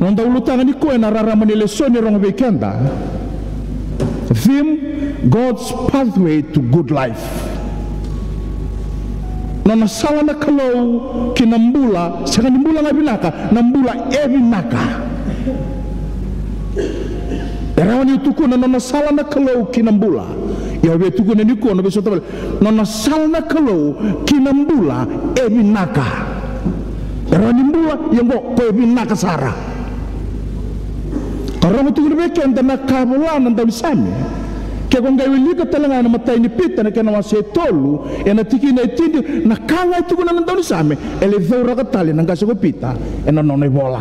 Nonda ulutangan iko na raraman ni lesson ni rong weekenda. Theme, God's pathway to good life. Nona sala na kalau kinambula, sa kanambula nga binaka, nambula binaka. Erawan yu tuku na nona sala na kalau kinambula. Yawe tuku na niko na beso tabal. Nona sala na kalau kinambula binaka. Erawan nimbula yung ko binaka sara. Karena itu mereka yang nak kabulan dan tahu sami. Kaya kung gawin lihat talaga na matay ni Peter na kaya naman siya tolu, na tiki na itindi, nakanga itu kung nandaw ni sami, elevator katali nang kasi ko Peter, na nonay bola.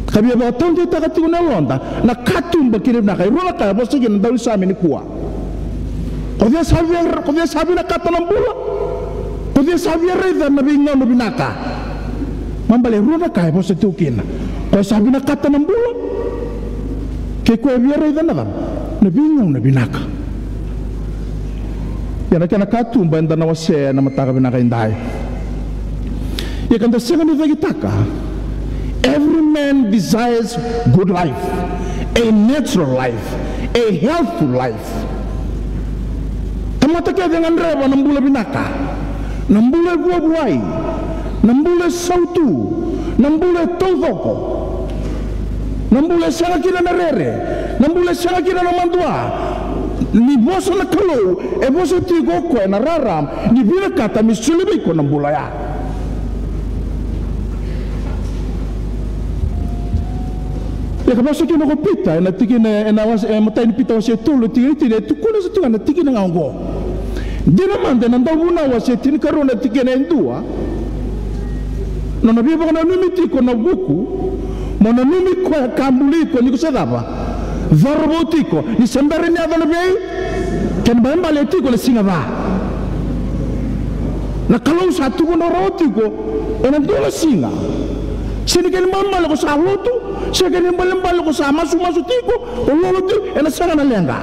Kaya ba taon dito katigo na londa, nakatumba kinib na kayo, rula kaya, basta kaya nandaw ni sami ni kuwa. Kaya sabi na kata ng bula, kaya sabi na na bingaw na binaka. Mambali, rula kaya, basta tukin. Kaya sabi na kata ng bula, kaya kuya biara ito na nabingaw na binaka. Yan na kaya nakatumba yung danawa siya na mataka binaka yung dahi. Yan kanda siya kanita kitaka. Every man desires good life, a natural life, a healthful life. Tamata kaya dengan reba ng bula binaka, ng bula buhay, ng bula sautu, ng bula tolvoko, nambule sana kira na rere, nambule sana kira na mandua, ni bosa na kalau, bosa tigo ko na raram, ni bina kata misuli ko nambula ya. Ya kapaso kino ko pita, na tiki na matay ni pita wasi tulo, tiki tu kuna sa tuwa na tiki na nganggo. Di naman din ang dawuna wasi tini karon na tiki na indua, na nabiba ko na numiti ko na buku. Mona numi ko kambuli ko ni ko sadaba varoboti ko ni sembare ni adana bei kan ba mbale ti ko le singa ba na kalau satu ko na roti ko ena dola singa sini kan mama ko sa lotu sini kan mbale ko sa masu ti ko lolo ti ena sanga na lenga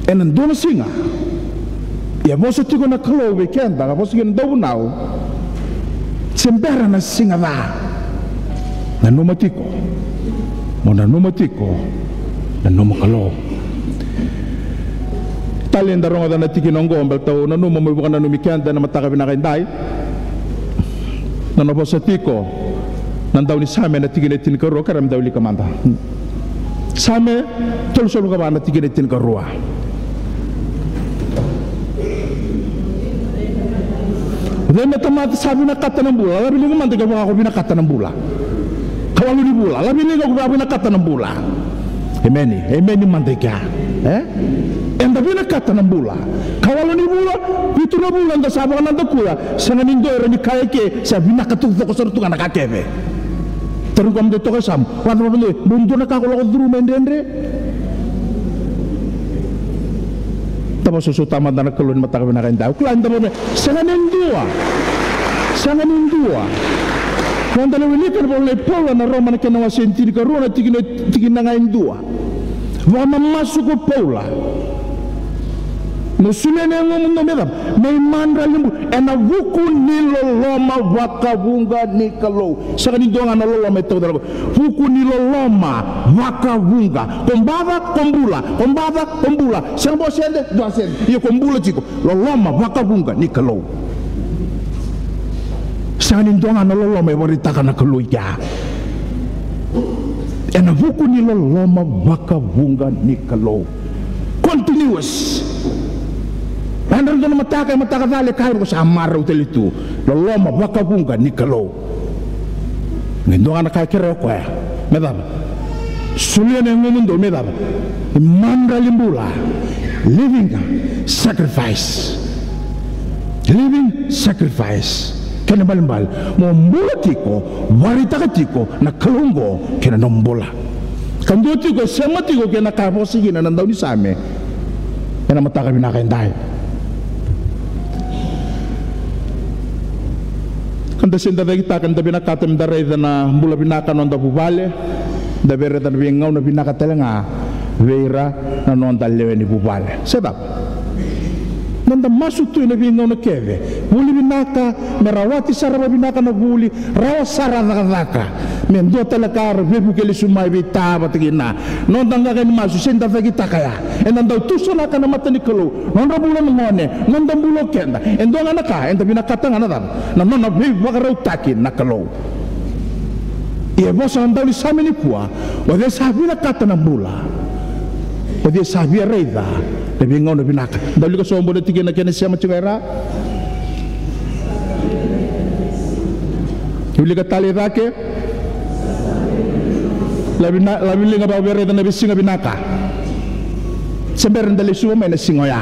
ena dola singa ya boso ti ko na kalau weekend ba boso gen daw now sembare na singa ba nanumatiko mo nanumatiko nanumakalau talin darong ada natiki nonggo ambal tau nanuma mo bukan nanumikian dan mataka binakainday nanobosatiko nandaw ni same natiki netin karo karam dawli kamanda same tol solo ka natiki netin karo dan matamat sabi na kata ng bula labi lingo mantiga ako binakata ng bula kawalu di bula, labi ni kau berapa nak kata nambula, emeni mantika, enda bina kata nambula, kawalu di bula, itu nambula anda sabar anda kula, sangat indo orang ni kaya ke, sabi nak ketuk fokus tu anak kakek, terus kamu tu tokai sam, warna apa tu, buntu nak aku lakukan dulu mendendre, tapi susu tamat anak keluar mata kau nak enda, keluar enda apa, sangat indua. Quando le venite con le Paula na Roma na kena wasentiri ka Roma tiki na ngayon dua. Wa mamasuk ko Paula. Musule na ngomong na medam. May mandra limbu. Ena wuku nilo loma wakabunga nikalo. Sa kanin doang na lola may tawag dalawa. Wuku nilo loma wakabunga. Kombada kombula. Sa bo sende dua sende. Iyo kombula chiko. Loma wakabunga nikalo. Sanin doang na lolo may warita ka na kaluya. Ena buku ni lolo baka bunga ni kalo. Continuous. Andar doon mataka dali kayo ko sa amaraw talitu. Lolo baka bunga ni kalo. Ngayon na kaya ko ya. Medaba. Sulian yang mundo medaba. Mandra limbula. Living sacrifice. Living sacrifice. Kena balimbal mo mulatiko warita katiko na kalunggo kena nombola kandotiko sematiko kena kaposigi na nandaw ni same kena mataka binakainday kanda sinda kita kanda binakatam daray na mula binaka nonda bubale da bere da bingaw na binakatelanga veira na nonda lewe ni bubale sedap nanda masuk tu nabi ngau na keve buli binaka merawati saraba binaka na buli rawa sarada kadaka men do tala kar vebu ke lisumai bita batigina non tanga kan masu senda kita kaya endan dau tusona kana matani kalo non rabulo ngone non dambulo kenda endo ngana ka enda bina kata ngana dam non non vebu bagarau takin nakalo ia bosa andau li samini kuwa wade sabina kata nambula wade sabia reida lebih ngone binaka dau li ko sombo de tigena kene siama cungera Yuli katali rake labi linga ba bere dan singa binaka semberan dali suwa mena singoya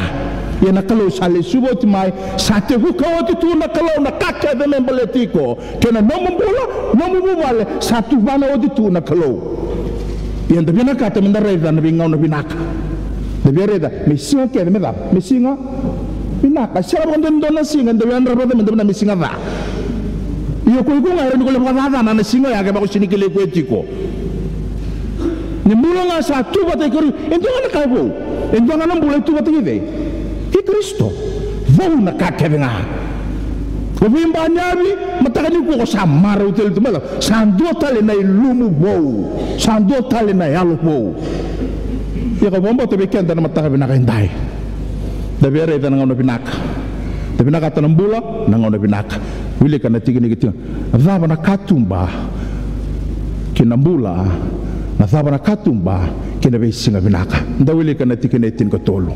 ya nakalo sale subo timai sate huka tu nakalo nakaka de memboletiko kena nomu wale satu bana tu nakalo ya de binaka te mendare dan bingau na binaka de bere da misinga ke de meda misinga binaka sala bonden dona singa de andra boden de misinga va iyo ko ngai ni ko le bada na singa ya ke ba ko sinikele ko etiko ni mulanga sa tu bate ko endo na kai bo endo na mbule tu bate ide ki Kristo vou na ka ke nga ko bimba nyabi matakani ko sa maro tel tu mala sando tale na lumu vou sando tale na yalo vou ya ko bombo te bekenda na mataka binaka indai da bere da ngona binaka da binaka tanambula na ngona binaka wile kana tigini gitu vava na katumba kinambula na vava na katumba kina be singa binaka nda wile kana tigini tin ko tolo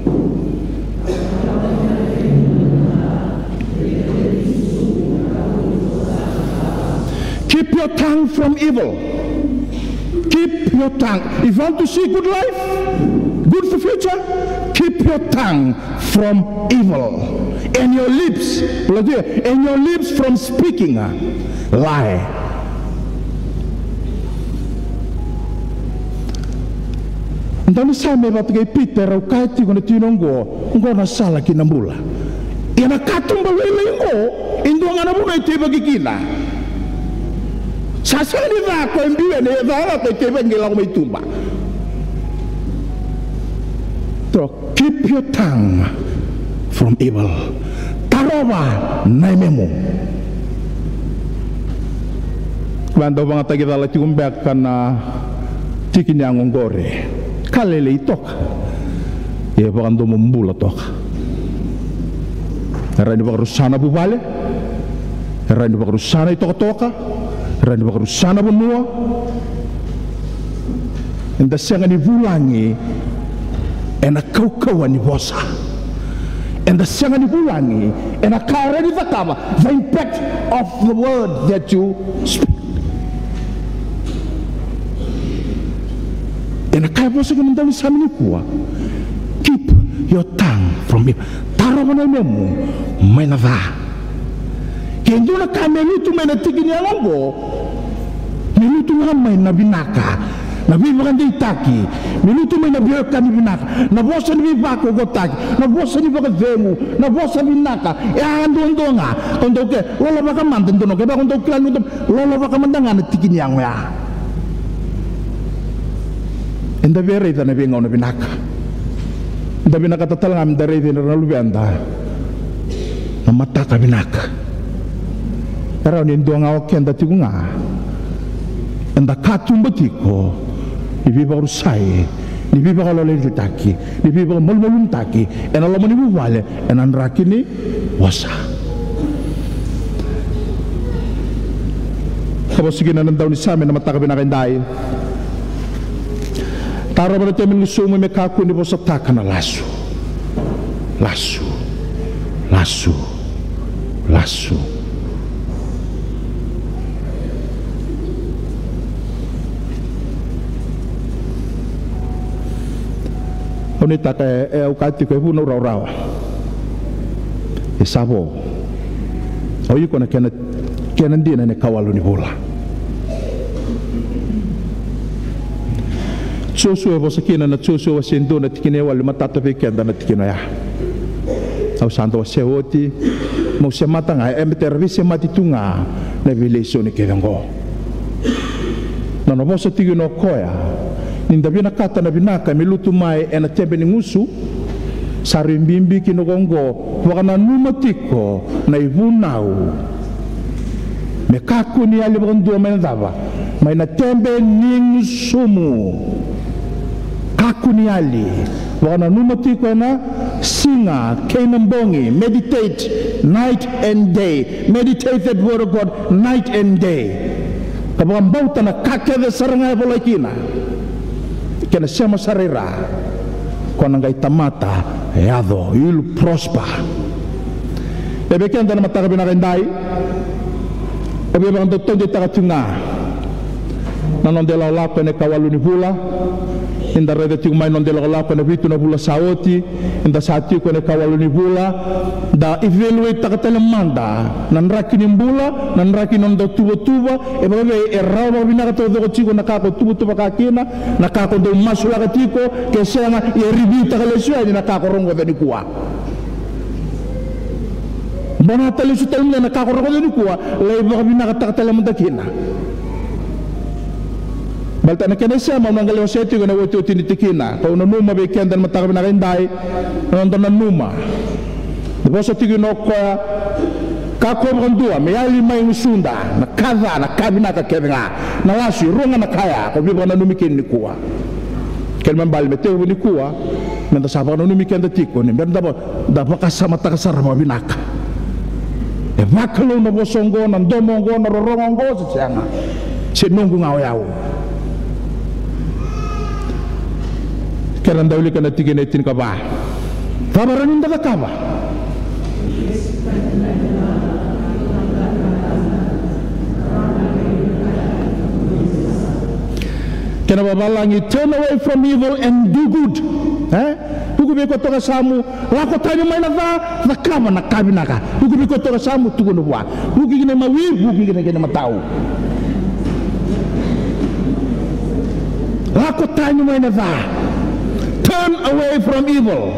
keep your tongue from evil, keep your tongue if you want to see good life, good for future, keep your tongue from evil and your lips from speaking a lie. Ndani same batge Peter au kaiti kone tinongo ngona sala kinambula ina katumba lele ngo indonga na buna iteba gikina sasani va ko mbiwe ne va ko iteba ngela ko itumba. So keep your tongue from evil. Taroba naimemu. Banda banga tagida la tiumbek kana tikinya ngongore. Kalele itok. Ya bakando membula tok. Rani bakrusana bubale. Rani bakrusana itok toka. Rani bakrusana bunua. Inda sengani bulangi ena kau ni bosa. And the sengani bulangi and a car ready the cover the impact of the word that you speak. And a car bosa kan ndani samini kuwa. Keep your tongue from me. Taro mana memu mena va. Kendo na kamelu tu mena tigini alongo. Menu tu ngamai na binaka. Na viva kan ditaki minuto may nabiyakan ni binaka na bosa ni bako gotaki na bosa ni baka vemu na bosa binaka ando nga kondo ke lola baka manten dono ke ba kondo klan lola baka mandangan tikin yang ya enda bere ta na bingaw na binaka enda binaka tatalang am dare din na lubenda na mata ka binaka pero ni ndo nga okenda tigunga enda katumbatiko ni viva rusai ni viva kalau lagi taki ni viva malmalum taki en Allah mani wale en anraki ni wasa kapag sige na nandaw ni Sami na matakabi na kayong taro ba na tayo gusto mo may kaku ni po sa taka na laso Onita ke ukati ko hu no raw e sabo o yuko na kenan dina ne kawalu ni bola choso e vosa kina na choso wa sendo na tikine wal matata pe kenda na tikina ya au santo seoti mo se matanga e service matitunga na relation ni kedango na no vosa tigino koya ninda bina kata na binaka milutu mai ena tebe ni ngusu sarimbimbi kinogongo wakana numatiko na ivunau mekaku ni ali bakandua menadaba mai na tembe ning sumu kakuniali wana numatiko na singa kenambongi, meditate night and day, meditate that word of God night and day. Kapag bauta na kakede sarangay bolakina kena siya masarira kung nangay tamata yado you'll prosper. Ebe kenda na matakabi na kenday ebe bang doktor di takatunga nanondela lako ne kawalu ni bula inda rede ting mai nondela lako ne vitu na bula saoti inda sati ko ne kawalu ni bula da evaluate takatele manda nanraki ni bula nanraki nondo tuba ebe e rawa binaka to do chiko nakako tuba kakina nakako do masula katiko ke senga e review takalesua ni nakako rongo de kuwa bona tele su tele nakako rongo de kuwa le ba binaka takatele mandakina balta na kena siya mamanggal waseti ko na wote tinitikina kau na numa be kenda matakabi na kendai nonton na numa depois tigi no ko kako bandua me ali mai musunda na kaza na kabina ka kevenga na wasi ronga na kaya ko bi bona numikin ni kuwa kel membal meteu ni kuwa menda sapa no numikin da tiko ni menda da pakasama takasar ma binaka e vakalo na bosongo na ndomongo na rorongo sianga sinungu ngao yao keran dawli kana tigene tin ka ba tabaran inda ka ba kena babalangi turn away from evil and do good huku be ko to samu la ko tani mai na va kama na kabinaka huku be ko to samu tugo no wa huku gine mawi huku gine matau la ko tani mai na va turn away from evil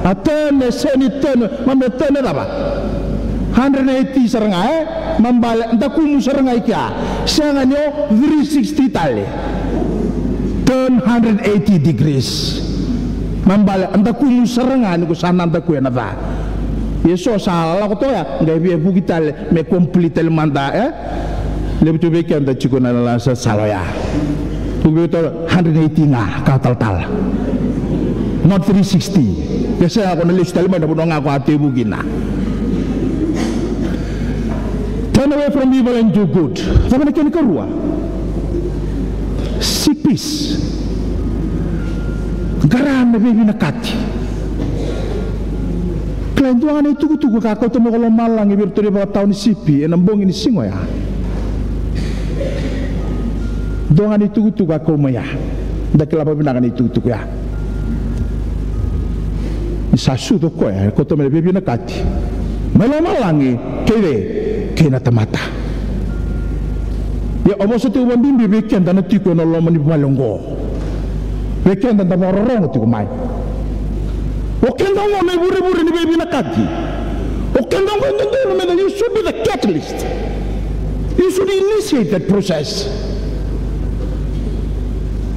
a turn the seni turn mambe turn apa 180 saranga mambala ndakumu saranga ikya sanga nyo 360 tali turn 180 degrees mambala ndakumu saranga ni ko sana ndaku na va yeso sala ko to ya ngai bi bugitale me complete le manda le bitu be kanda chiko na la sa saloya begitu 180 nga katal-tal not 360 biasa ako nalis tali mo na ako ate bugina turn away from evil and do good sama na kini karua seek peace garam na baby nakati klaim tuangan itu kakau temu kalau malang ibir turi bawa tahun sipi enambong ini singo ya dongan itu aku maya dak lapa binakan itu ya isasu to ko ya ko to me bebi nakati malamalangi kele kena tamata ya omoso tu wandimbi weekend na tiko no lo mani malongo weekend na mororo tiko mai o kenda ngo me buri ni bebi nakati o kenda ngo ndo me you should be the catalyst, you should initiate that process.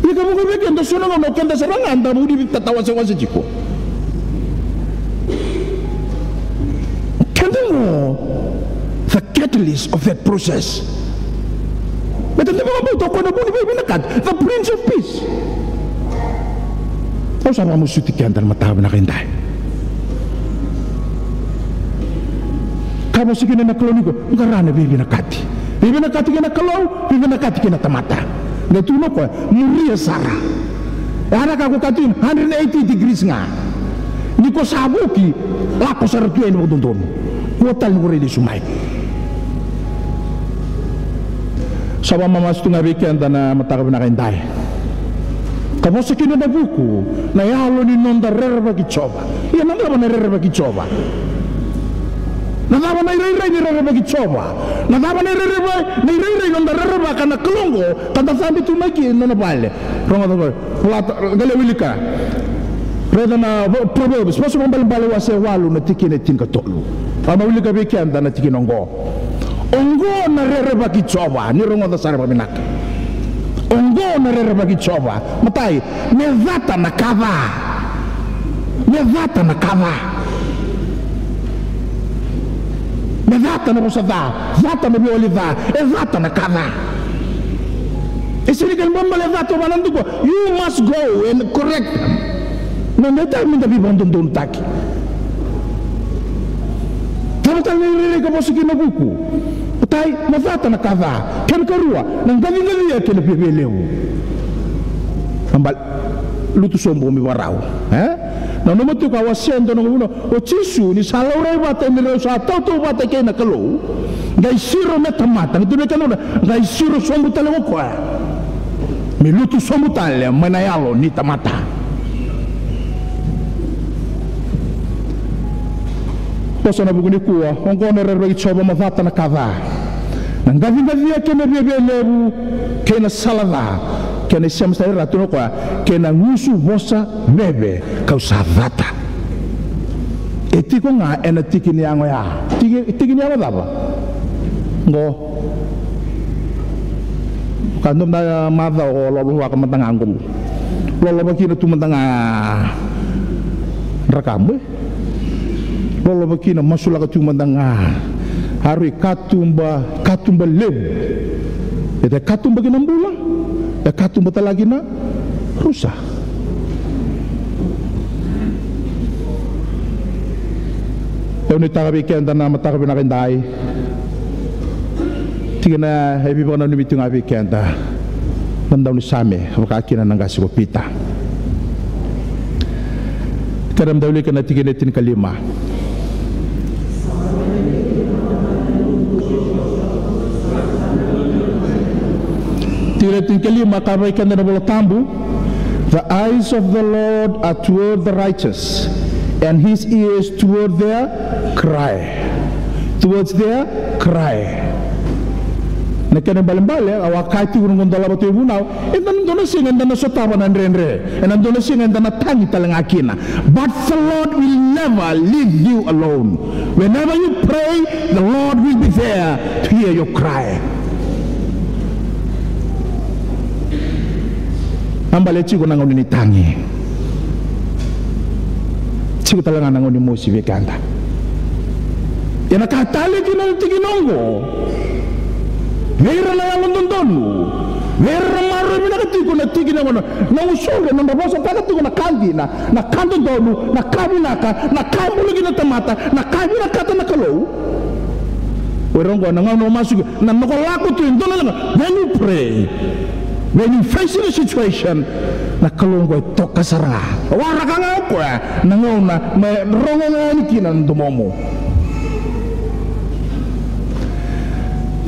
Kamu kebaikan dah sunnah nak kanda serangan dah budi tatawa sewa sejiko. Kanda the catalyst of that process. Betul tak mahu tahu kau nak budi berminakat the Prince of Peace. Kau sama musuh tikian dan mata benakintai. Kamu segini nak keloni ko, ngarane berminakati. Berminakati kena kelau, berminakati kena tamata. Netuno ko muria sara ana ka ko katin 180 degrees nga ni ko sabuki la ko saratu en dondon ko tal ko redi sumay saba mama stunga weekend na matakab na kendai kamo sa kino na buku na yalo ni nonda rerba kichoba iya nanda ba na rerba kichoba nadaba na irai ni rerba kichoba nadaba na irai nonda rerba kana kelongo tanda sambi tu maki nona bale rongo to plata gale wilika reda na proverbs maso mambal bale wase walu na tikine tin ka tolu ama wilika be kanda na tikine ongo na rerba kichoba ni rongo to sare pabinak ongo na rerba kichoba matai mevata na kava Nevata na rosada, vata na bioliva, e vata na kava. Isinikan membalik dato manandu ko, you must go and correct them. Nandata minta bibantun taki. Tawatal nililika po sa kinabuku. Tay mafata na kadha, ken karua, nang galing-galing ya ken pibelew. Ambal lutu sombo mi warau, na nomatu kawasendo no uno, o chisu ni salaurai bata ni sa tautu bata kena kalau. Gai siro metamata, itu mereka nona, gai siro sombo talewo kwa. Mi lutu sombo tale manayalo ni tamata. Posana buguni kuwa, ongono rerwagi choba mafata na kadha. Nang galing-galing ya ken pibelew, kena salada. Kena siam saya ratu no kwa kena ngusu bosa bebe kau savata etiko nga ena tikini yango ya tikini yango apa ngo kandom na mada o lolo wa kamantang angkul lolo bakina tumantang rakamu lolo bakina masula ka tumantang hari katumba lew ete katumba kinambula ya katum betul lagi na rusak. Ini takabikan dan nama takabinakan dai. Tinggal hebi pernah numitung abikan dah. Mendauni same, apakah nangasi kopita. Kadang dahulu kena tinggal netin kelima. The eyes of the Lord are toward the righteous, and his ears toward their cry. Towards their cry. Nakana balimbale awakati urungon dala batu ibunau endan dona singan dana sotaba nan renre endan dona singan dana tangi talangakina. But the Lord will never leave you alone. Whenever you pray, the Lord will be there to hear your cry. Ambale chigo nangon ni tangi. Chigo talanga nangon ni mosi vekanda. Yana katale kina tiginongo. Vera na yalondondonu. Vera maro mina katiko na tiginongo na usonge na mabosa takatiko na kandina na kandondonu na kabinaka na kamulugi na tamata na kabina kata na kalau. Werongo na ngono masugi na nokolako tu indona nga. When you pray, when you face a situation, na kalunggo ito kasara. Wala ka nga po nanguna may rongongan kinandumomo.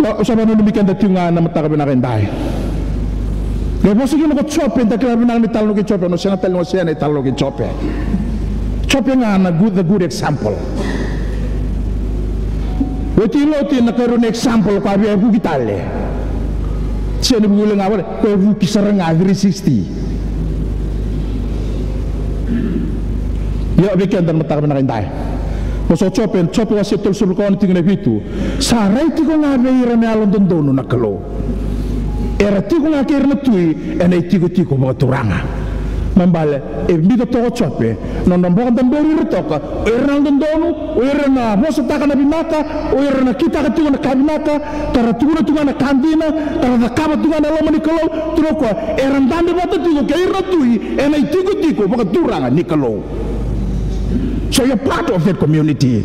Usama nung lumikan dati nga na matakabi na kinday. Kaya po sige nako chope, dahil na kami talong chope, no siya nga talong siya na talong chope. Chope nga na the good example. Wati na karoon example ko abi ay bugitale. Siya ni bugulang awal, kaya buki sarang agri 60. Ya bikin dan matakap na kinday. Maso chope wasi tol sulukon tingin na bitu. Saray ti ko nga beira na alon dondono na kalo. Era ti ko nga kira na tui, enay ti ko mga turanga. Mambale, mito toko chope, non nambokan tamberi ritoka, era na dondono, era na bosa taka na binaka, era na kita katigo na kabinaka, tara tugo na kandina, tara nakama tugo na loma ni kalo, turoko, era ndande bata tigo, kaya na tui, enay tiko mga turanga ni kalo. So you're part of that community.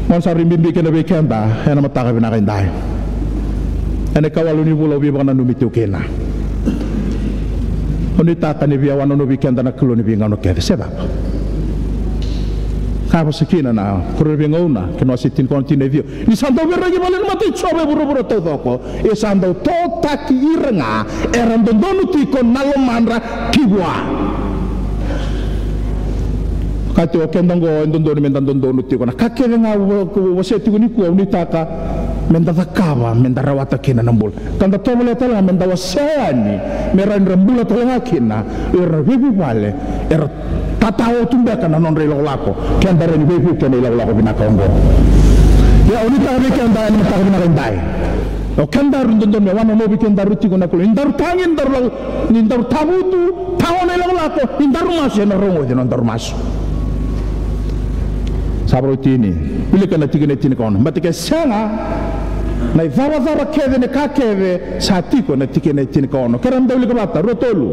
Monsa rimbi kena bekenda, ena mataka binakindai. Ene kawalu ni bula ubi baka nanumitu kena. Unitaka ni biya wano bekenda na kulo ni biya ngano kete. Sebab. Kaya sikina na kuro biya ngona, kino asitin kontine view. Ni sandaw beragi balen mati chobe buru-buru toko. E sandaw to taki irenga, eran dondonu tiko nalomandra kibwa. Kati wakendongo endondonu mendandondonu tiko na kakere nga waseti uniku unitaka mendatakaba mendarawata kina nambul. Tanda tobole tala mendawasani meran rambula tala kina era bibi vale era tatawo tumbeka na non relo lako kendare ni bibi kena ilo lako binakaongo. Ya unitaka bekenda ni mataka binakendai. O kendar ndondon me wana mobi kendar tiko na kulo indar tangin indar tabutu tawon ilo lako indar masu na rongo de ndar masu. sabro tini pili kana tigene tini kono matike sanga na vava keve ne ka keve sa tiko na tigene tini kono karam dawli ka bata rotolu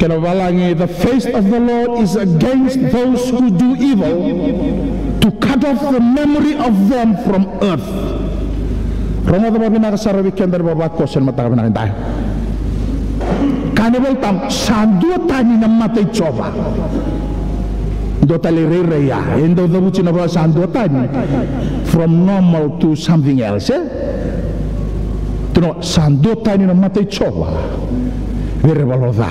the face of the Lord is against those who do evil, to cut off the memory of them from earth. Romo da babina ka sarawi kender baba kosen mata ka tayo. Kanibol tam sandu tani na matay choba. Do talire ya, endo da buci na ba sandu tani from normal to something else. Tuno sandu tani na matay choba. Vere baloda.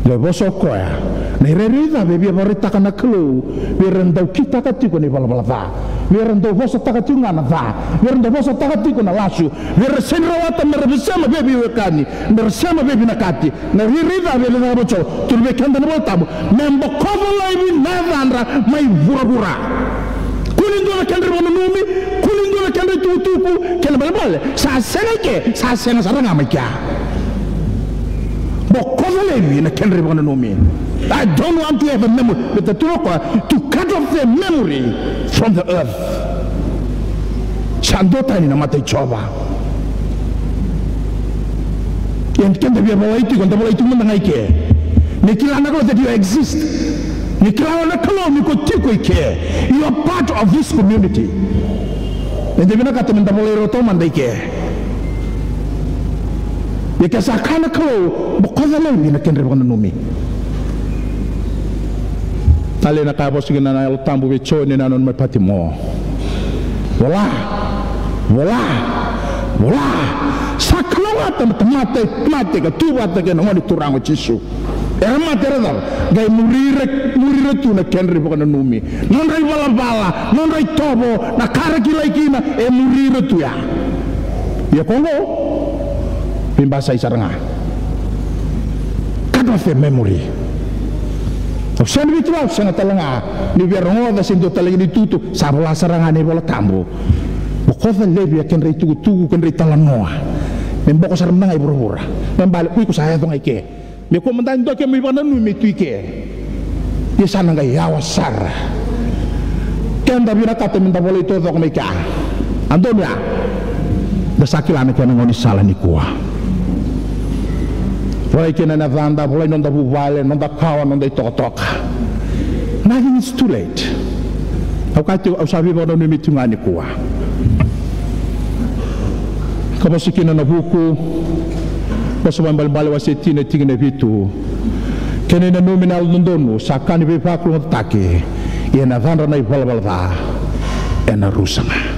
Le boso koya ne rerida bebi barita kana klu wirendau kita katiko ni balbalava wirendau boso takatunga na va wirendau boso takatiko na lasu wiresenrawata merebesema bebi wekani meresema bebi nakati na rerida bebi na bocho turbe kanda na boltabu membo kovola ibi navandra mai burabura kulindo na kandre bonumi kulindo na kandre tutuku kena balbal sa senake sa sena saranga makia. I don't want to have a memory with the Turoka to cut off their memory from the earth. Sandota ni namatay choba. Yan kenda biya bawaitu kung tabawaitu mo na ike. Nikilana ko that you exist. Nikilana ko ni ko tiko ike. You are part of this community. Hindi na katamin tabawai roto man ike. Yakasakana ko bukaza lang ni nakenre baka nanumi. Tali na kapos na na tambu bicho ni nanon may pati mo. Wala saklawat mate ka tuwat ka ngoni turango chisu. Era matera dal gai murire tu na kenre baka nanumi. Non rai bala non rai tobo na karaki kina murire tu ya. Ya kongo Pimbasa isaranga. Cut off their memory. Sen ritual sana talanga ni biarongo da sindo talagi ni tutu sabla saranga ni bola tambo. Bokofa lebi akan rei tugu kan rei talanoa. Memboko sarang ngai bura-bura. Membalik ku saya tong ike. Me ko mandan do ke mi bana nu mi tu ike. Ye sana ngai awasar. Kenda bina kata minta boleh itu tok meka. Antonia. Da sakilane kana ngoni sala ni kuah. Boleh kena navanda, boleh nonda buvale, nonda kawa, nonda itotok. Nothing is too late. Wakati usabi bono ni mitungani kuwa. Kama sikina na buku, basa bal wasetina tingene vitu. Kene na nominal nondono, sakani bepaklu ngatake. Ia navanda na ibalbalva, ena rusanga.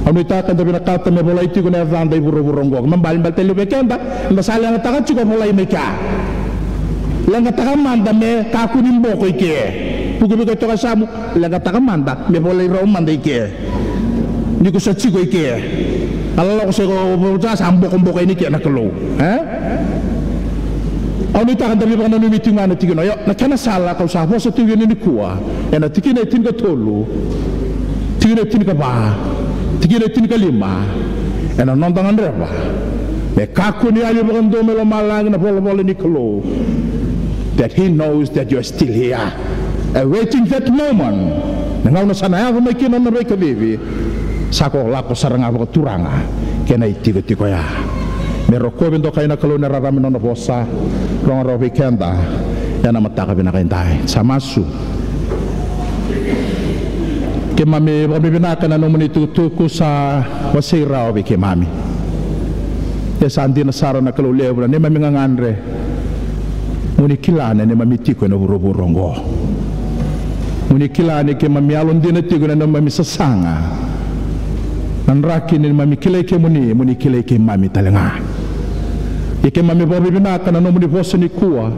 Ano itakan tapi nak kata me boleh itu kena vanda iburu-buronggo membalin telu bekenda masala nga taka juga boleh meka langa taka manda me kaku nimbo ko ike pugu to kasamu langa taka manda me boleh ro manda ike ni ko sa chigo ike alalo ko se ko buta sambo kombo ko ini ke nakelo ano itakan tapi baka nanu mitingan na tigino yo nakana sala ko sa sa tigino ni kuwa ena tikine tin ka tolu tikine tin ka ba Tiga tiga lima, ena nontongan reba. Kaku ni ayo bukan do melo malang na bola ni kelo. That he knows that you are still here, awaiting that moment. Nangau na sana ako may kinan na reka bibi. Sako lako sarang ako turanga. Kena tiga tiga ya. Mero ko bendo kayo na kelo na rarami na bosa. Rong robi kenda. Yana mataka binakaintay. Samasu. Ke mami binaka na naman itutuko sa wasiraw ke mami. Ya sandi na sara na kalulebra ni mami ngangandre. Muni kilane ni mami tiko na buruburongo. Muni kilane ke mami alon din na tiko na mami sasanga. Nanraki ni mami kilay ke muni kilay ke mami talanga. Ike mami binaka na naman boso ni kuwa.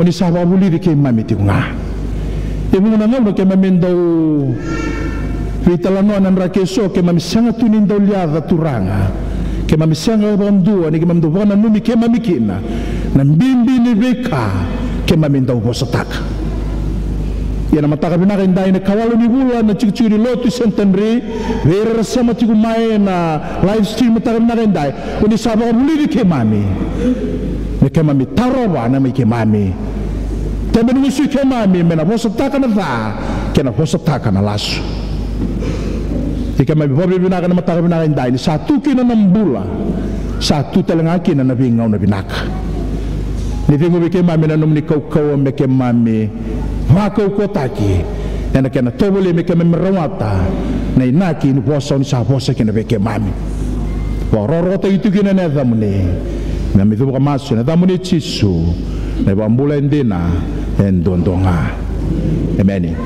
Muni sawa buliri ke mami tiko nga. Ibu nangam ke mamindo vitalano nan rakeso ke mami sanga tunin daw liada turanga ke mami sanga bandua ni ke mami do bona numi ke mami kina nan bimbi ni beka ke mami daw bosatak Ia na mataka binaka indai na kawalu ni bula na chiku di lotu sentenri vera sama chiku mai na live stream mataka binaka indai uni sabo muli di ke mami me ke mami tarowa na me ke mami tebe ni su ke mami me na vosa taka na va ke na vosa taka na lasu ika mami bobi binaka na mataka binaka indai ni satu kina na mbula satu telenga kina na bingau na binaka ni vingu ke mami na nomni kau me ke mami Makau kotaki, ena kena tobole me kena merawata, na inaki ni bosa ni sa bosa kena beke mami. Warorota itu kena na damune, na mitu kamasu na damune chisu, na bambula endena endondonga. Amen.